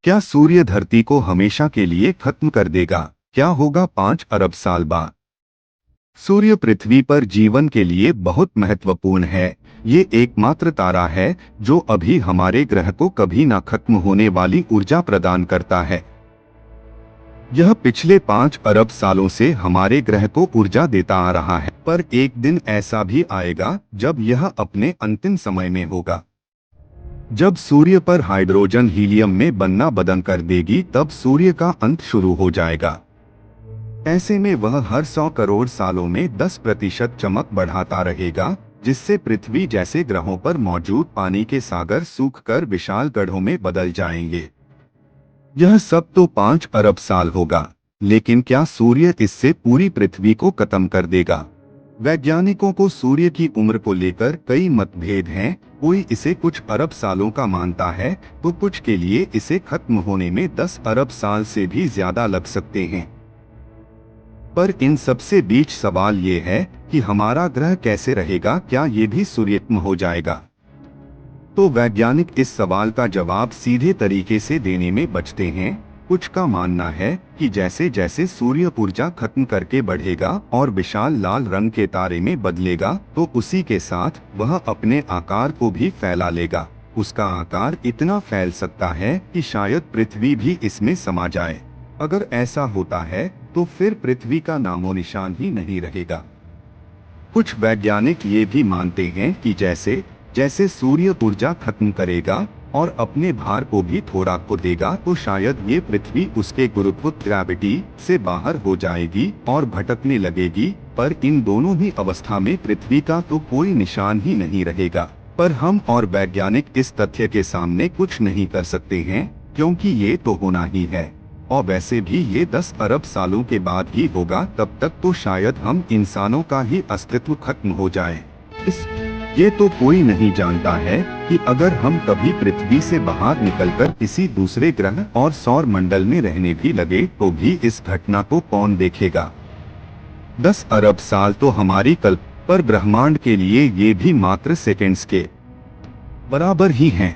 क्या सूर्य धरती को हमेशा के लिए खत्म कर देगा? क्या होगा 5 अरब साल बाद? सूर्य पृथ्वी पर जीवन के लिए बहुत महत्वपूर्ण है। ये एकमात्र तारा है जो अभी हमारे ग्रह को कभी ना खत्म होने वाली ऊर्जा प्रदान करता है। यह पिछले 5 अरब सालों से हमारे ग्रह को ऊर्जा देता आ रहा है, पर एक दिन ऐसा भी आएगा जब यह अपने अंतिम समय में होगा। जब सूर्य पर हाइड्रोजन हीलियम में बनना बंद कर देगी, तब सूर्य का अंत शुरू हो जाएगा। ऐसे में वह हर 100 करोड़ सालों में 10% चमक बढ़ाता रहेगा, जिससे पृथ्वी जैसे ग्रहों पर मौजूद पानी के सागर सूखकर विशाल गड्ढों में बदल जाएंगे। यह सब तो 5 अरब साल होगा, लेकिन क्या सूर्य इससे पूरी पृथ्वी को खत्म कर देगा? वैज्ञानिकों को सूर्य की उम्र को लेकर कई मतभेद हैं। कोई इसे कुछ अरब सालों का मानता है, तो कुछ के लिए इसे खत्म होने में 10 अरब साल से भी ज्यादा लग सकते हैं। पर इन सबसे बीच सवाल ये है कि हमारा ग्रह कैसे रहेगा? क्या ये भी सूर्यत्म हो जाएगा? तो वैज्ञानिक इस सवाल का जवाब सीधे तरीके से देने में बचते हैं। कुछ का मानना है कि जैसे जैसे सूर्य ऊर्जा खत्म करके बढ़ेगा और विशाल लाल रंग के तारे में बदलेगा, तो उसी के साथ वह अपने आकार को भी फैला लेगा। उसका आकार इतना फैल सकता है कि शायद पृथ्वी भी इसमें समा जाए। अगर ऐसा होता है तो फिर पृथ्वी का नामो निशान ही नहीं रहेगा। कुछ वैज्ञानिक ये भी मानते हैं कि जैसे जैसे सूर्य ऊर्जा खत्म करेगा और अपने भार को भी थोड़ा खो देगा, तो शायद ये पृथ्वी उसके गुरुत्व ग्रेविटी से बाहर हो जाएगी और भटकने लगेगी। पर इन दोनों ही अवस्था में पृथ्वी का तो कोई निशान ही नहीं रहेगा। पर हम और वैज्ञानिक इस तथ्य के सामने कुछ नहीं कर सकते हैं, क्योंकि ये तो होना ही है। और वैसे भी ये 10 अरब सालों के बाद ही होगा। तब तक तो शायद हम इंसानों का ही अस्तित्व खत्म हो जाए। ये तो कोई नहीं जानता है कि अगर हम कभी पृथ्वी से बाहर निकलकर किसी दूसरे ग्रह और सौर मंडल में रहने भी लगे, तो भी इस घटना को कौन देखेगा? 10 अरब साल तो हमारी कल्पना पर ब्रह्मांड के लिए ये भी मात्र सेकंड्स के बराबर ही हैं।